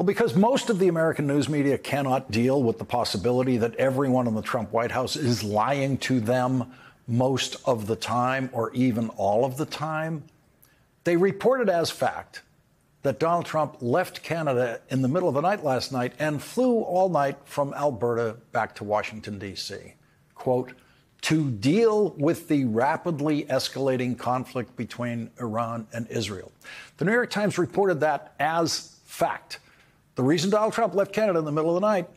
Well, because most of the American news media cannot deal with the possibility that everyone in the Trump White House is lying to them most of the time or even all of the time, they reported as fact that Donald Trump left Canada in the middle of the night last night and flew all night from Alberta back to Washington, D.C., quote, to deal with the rapidly escalating conflict between Iran and Israel. The New York Times reported that as fact. The reason Donald Trump left Canada in the middle of the night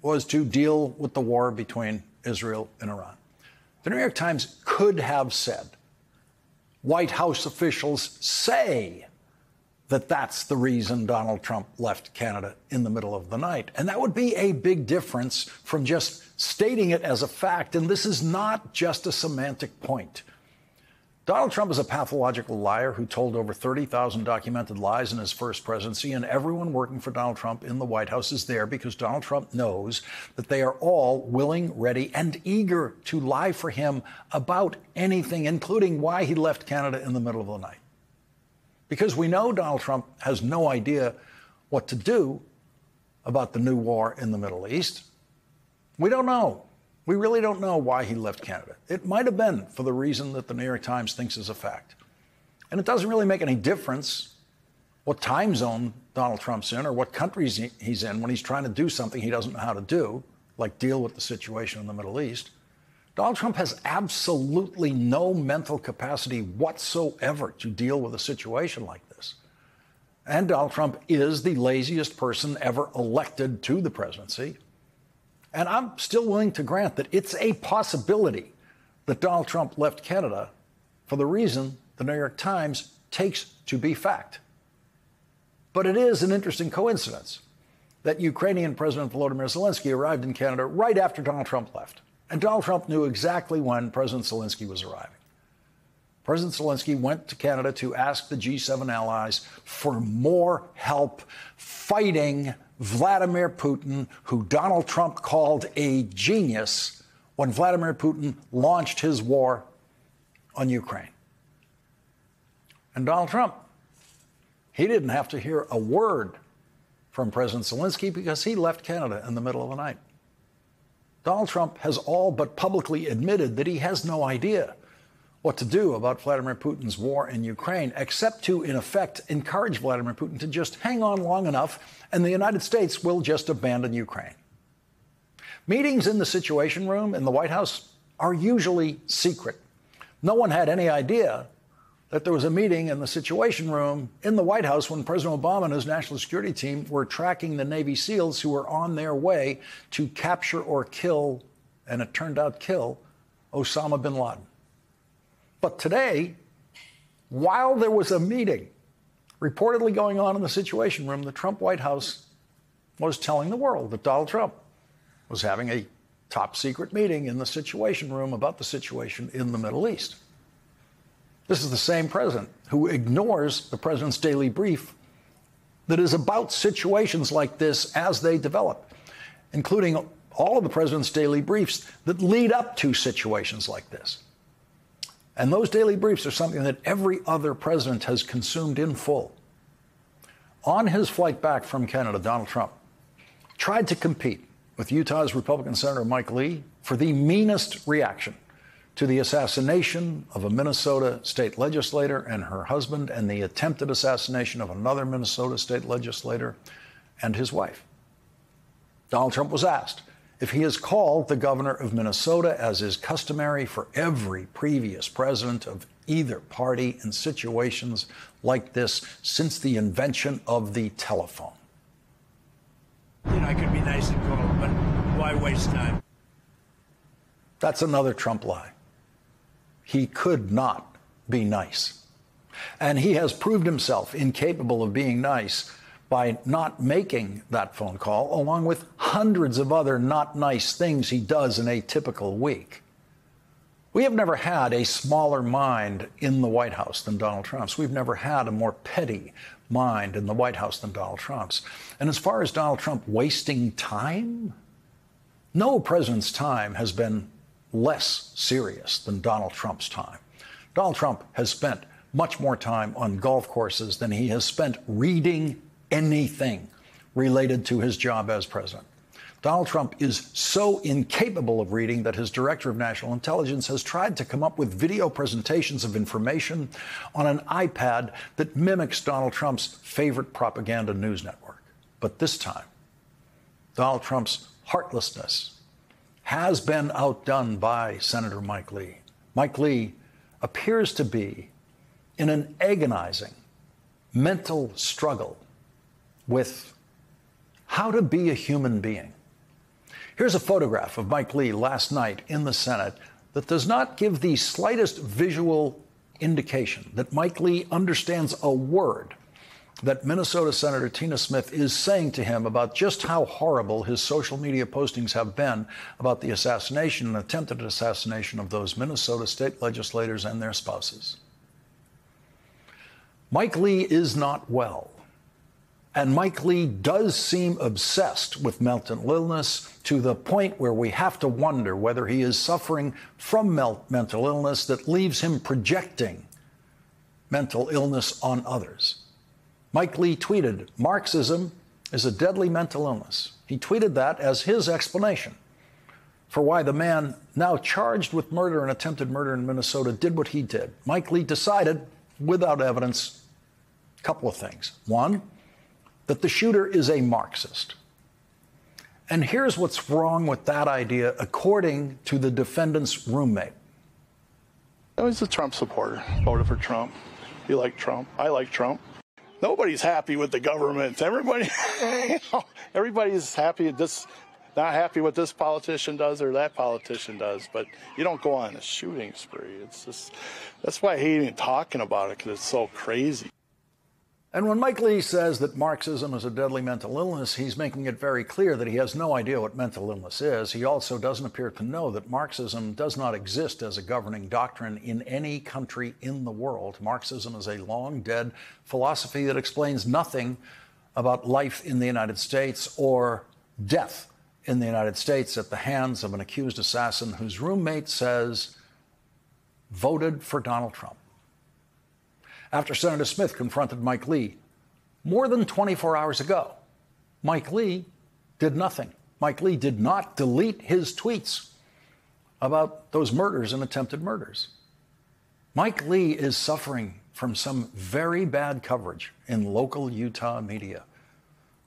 was to deal with the war between Israel and Iran. The New York Times could have said, White House officials say that that's the reason Donald Trump left Canada in the middle of the night. And that would be a big difference from just stating it as a fact. And this is not just a semantic point. Donald Trump is a pathological liar who told over 30,000 documented lies in his first presidency, and everyone working for Donald Trump in the White House is there because Donald Trump knows that they are all willing, ready, and eager to lie for him about anything, including why he left Canada in the middle of the night. Because we know Donald Trump has no idea what to do about the new war in the Middle East. We don't know. We really don't know why he left Canada. It might have been for the reason that the New York Times thinks is a fact. And it doesn't really make any difference what time zone Donald Trump's in or what countries he's in when he's trying to do something he doesn't know how to do, like deal with the situation in the Middle East. Donald Trump has absolutely no mental capacity whatsoever to deal with a situation like this. And Donald Trump is the laziest person ever elected to the presidency. And I'm still willing to grant that it's a possibility that Donald Trump left Canada for the reason the New York Times takes to be fact. But it is an interesting coincidence that Ukrainian President Volodymyr Zelensky arrived in Canada right after Donald Trump left. And Donald Trump knew exactly when President Zelensky was arriving. President Zelensky went to Canada to ask the G7 allies for more help fighting Vladimir Putin, who Donald Trump called a genius when Vladimir Putin launched his war on Ukraine. And Donald Trump, he didn't have to hear a word from President Zelensky because he left Canada in the middle of the night. Donald Trump has all but publicly admitted that he has no idea what to do about Vladimir Putin's war in Ukraine, except to, in effect, encourage Vladimir Putin to just hang on long enough and the United States will just abandon Ukraine. Meetings in the Situation Room in the White House are usually secret. No one had any idea that there was a meeting in the Situation Room in the White House when President Obama and his national security team were tracking the Navy SEALs who were on their way to capture or kill, and it turned out kill, Osama bin Laden. But today, while there was a meeting reportedly going on in the Situation Room, the Trump White House was telling the world that Donald Trump was having a top secret meeting in the Situation Room about the situation in the Middle East. This is the same president who ignores the president's daily brief that is about situations like this as they develop, including all of the president's daily briefs that lead up to situations like this. And those daily briefs are something that every other president has consumed in full. On his flight back from Canada, Donald Trump tried to compete with Utah's Republican Senator Mike Lee for the meanest reaction to the assassination of a Minnesota state legislator and her husband, and the attempted assassination of another Minnesota state legislator and his wife. Donald Trump was asked if he has called the governor of Minnesota, as is customary for every previous president of either party in situations like this since the invention of the telephone. I could be nice and cold, but why waste time? That's another Trump lie. He could not be nice. And he has proved himself incapable of being nice by not making that phone call, along with hundreds of other not nice things he does in a typical week. We have never had a smaller mind in the White House than Donald Trump's. We've never had a more petty mind in the White House than Donald Trump's. And as far as Donald Trump wasting time, no president's time has been less serious than Donald Trump's time. Donald Trump has spent much more time on golf courses than he has spent reading anything, related to his job as president. Donald Trump is so incapable of reading that his director of national intelligence has tried to come up with video presentations of information on an iPad that mimics Donald Trump's favorite propaganda news network. But this time, Donald Trump's heartlessness has been outdone by Senator Mike Lee. Mike Lee appears to be in an agonizing mental struggle with how to be a human being. Here's a photograph of Mike Lee last night in the Senate that does not give the slightest visual indication that Mike Lee understands a word that Minnesota Senator Tina Smith is saying to him about just how horrible his social media postings have been about the assassination and attempted assassination of those Minnesota state legislators and their spouses. Mike Lee is not well. And Mike Lee does seem obsessed with mental illness to the point where we have to wonder whether he is suffering from mental illness that leaves him projecting mental illness on others. Mike Lee tweeted, "Marxism is a deadly mental illness." He tweeted that as his explanation for why the man now charged with murder and attempted murder in Minnesota did what he did. Mike Lee decided, without evidence, a couple of things. One, that the shooter is a Marxist. And here's what's wrong with that idea, according to the defendant's roommate. I was a Trump supporter, voted for Trump. You like Trump? I like Trump. Nobody's happy with the government. Everybody's happy not happy what this politician does or that politician does, but you don't go on a shooting spree. It's just, that's why I hate even talking about it, because it's so crazy. And when Mike Lee says that Marxism is a deadly mental illness, he's making it very clear that he has no idea what mental illness is. He also doesn't appear to know that Marxism does not exist as a governing doctrine in any country in the world. Marxism is a long-dead philosophy that explains nothing about life in the United States or death in the United States at the hands of an accused assassin whose roommate says voted for Donald Trump. After Senator Smith confronted Mike Lee more than 24 hours ago, Mike Lee did nothing. Mike Lee did not delete his tweets about those murders and attempted murders. Mike Lee is suffering from some very bad coverage in local Utah media.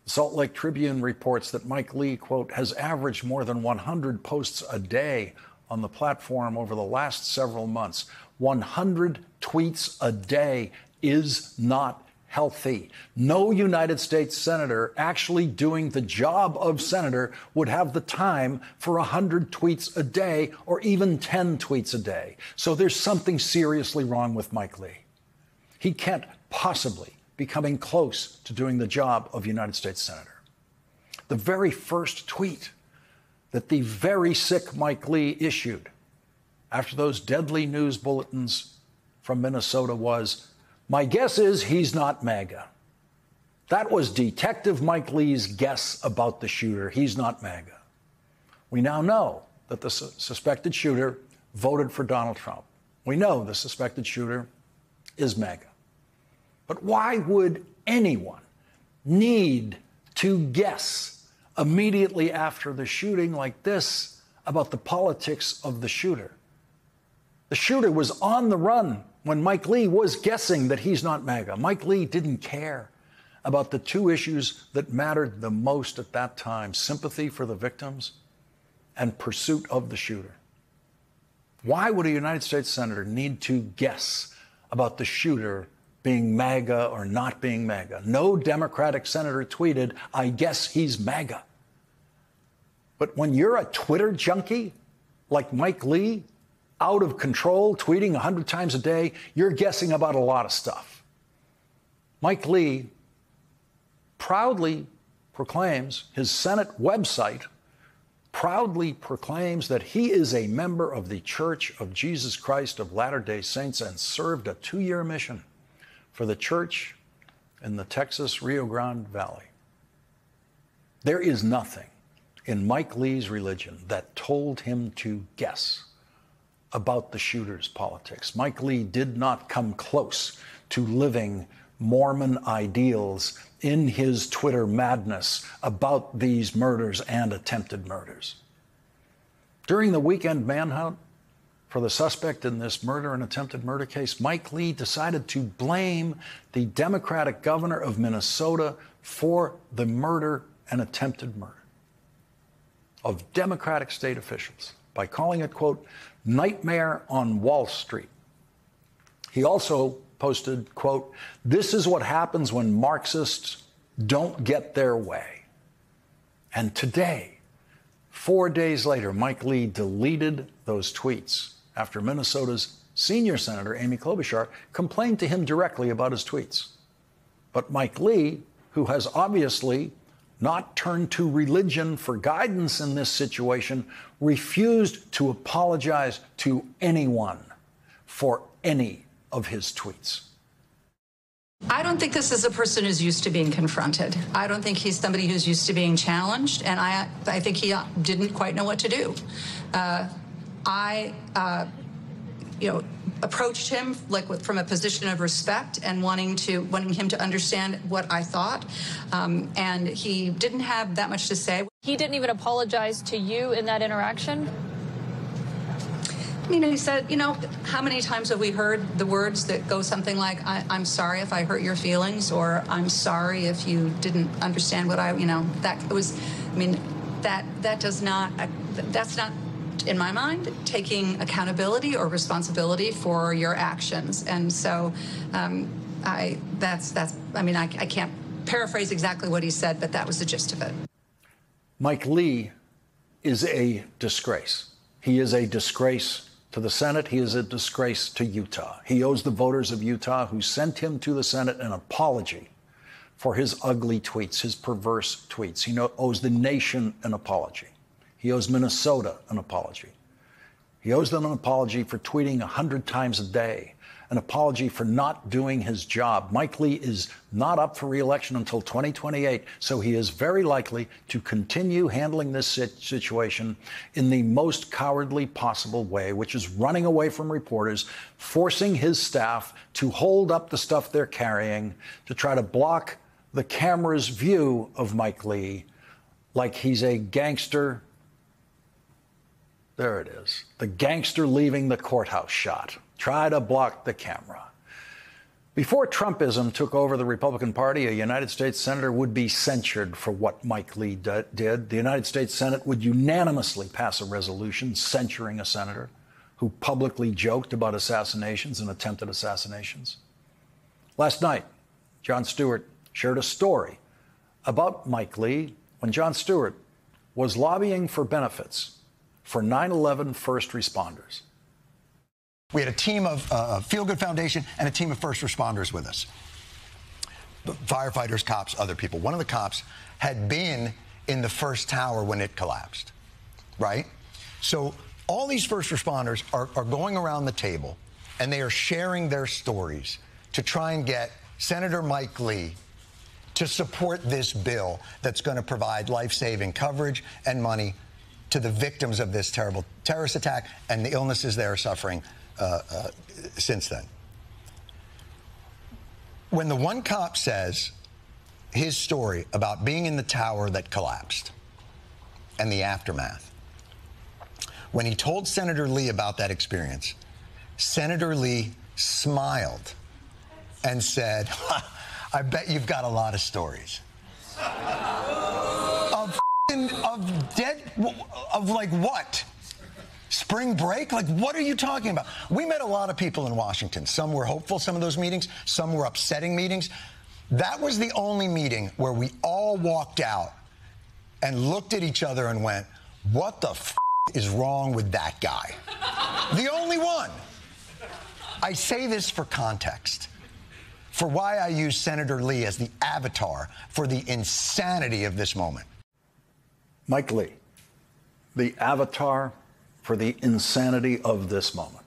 The Salt Lake Tribune reports that Mike Lee, quote, has averaged more than 100 posts a day on the platform over the last several months. 100 tweets a day is not healthy. No United States senator actually doing the job of senator would have the time for 100 tweets a day or even 10 tweets a day. So there's something seriously wrong with Mike Lee. He can't possibly be coming close to doing the job of United States senator. The very first tweet that the very sick Mike Lee issued after those deadly news bulletins from Minnesota was, "My guess is he's not MAGA." That was Detective Mike Lee's guess about the shooter. He's not MAGA. We now know that the suspected shooter voted for Donald Trump. We know the suspected shooter is MAGA. But why would anyone need to guess immediately after the shooting like this about the politics of the shooter? The shooter was on the run when Mike Lee was guessing that he's not MAGA. Mike Lee didn't care about the two issues that mattered the most at that time: sympathy for the victims and pursuit of the shooter. Why would a United States senator need to guess about the shooter being MAGA or not being MAGA? No Democratic senator tweeted, "I guess he's MAGA." But when you're a Twitter junkie like Mike Lee, out of control, tweeting 100 times a day, you're guessing about a lot of stuff. Mike Lee proudly proclaims, his Senate website proudly proclaims that he is a member of the Church of Jesus Christ of Latter-day Saints and served a 2-year mission for the church in the Texas Rio Grande Valley. There is nothing in Mike Lee's religion that told him to guess about the shooter's politics. Mike Lee did not come close to living Mormon ideals in his Twitter madness about these murders and attempted murders. During the weekend manhunt for the suspect in this murder and attempted murder case, Mike Lee decided to blame the Democratic governor of Minnesota for the murder and attempted murder of Democratic state officials by calling it, quote, nightmare on Wall Street. He also posted, quote, this is what happens when Marxists don't get their way. And today, 4 days later, Mike Lee deleted those tweets after Minnesota's senior senator, Amy Klobuchar, complained to him directly about his tweets. But Mike Lee, who has obviously not turned to religion for guidance in this situation, refused to apologize to anyone for any of his tweets. I don't think this is a person who's used to being confronted. I don't think he's somebody who's used to being challenged, and I think he didn't quite know what to do. I approached him from a position of respect and wanting him to understand what I thought, and he didn't have that much to say. He didn't even apologize to you in that interaction? I mean, he said, how many times have we heard the words that go something like, I'm sorry if I hurt your feelings, or I'm sorry if you didn't understand what that's not, in my mind, taking accountability or responsibility for your actions. And so I can't paraphrase exactly what he said, but that was the gist of it. Mike Lee is a disgrace. He is a disgrace to the Senate. He is a disgrace to Utah. He owes the voters of Utah who sent him to the Senate an apology for his ugly tweets, his perverse tweets. He owes the nation an apology. He owes Minnesota an apology. He owes them an apology for tweeting 100 times a day, an apology for not doing his job. Mike Lee is not up for re-election until 2028, so he is very likely to continue handling this situation in the most cowardly possible way, which is running away from reporters, forcing his staff to hold up the stuff they're carrying, to try to block the camera's view of Mike Lee like he's a gangster. There it is. The gangster leaving the courthouse shot. Try to block the camera. Before Trumpism took over the Republican Party, a United States senator would be censured for what Mike Lee did. The United States Senate would unanimously pass a resolution censuring a senator who publicly joked about assassinations and attempted assassinations. Last night, Jon Stewart shared a story about Mike Lee when Jon Stewart was lobbying for benefits for 9/11 first responders. We had a team of Feel Good Foundation and a team of first responders with us. Firefighters, cops, other people. One of the cops had been in the first tower when it collapsed, right? So all these first responders are going around the table, and they are sharing their stories to try and get Senator Mike Lee to support this bill that's going to provide life-saving coverage and money to the victims of this terrible terrorist attack and the illnesses they are suffering since then. When the one cop says his story about being in the tower that collapsed and the aftermath, when he told Senator Lee about that experience, Senator Lee smiled and said, I bet you've got a lot of stories. Of like what? Spring break? Like, what are you talking about? We met a lot of people in Washington. Some were hopeful, some of those meetings. Some were upsetting meetings. That was the only meeting where we all walked out and looked at each other and went, what the is wrong with that guy? The only one. I say this for context, for why I use Senator Lee as the avatar for the insanity of this moment. Mike Lee, the avatar for the insanity of this moment.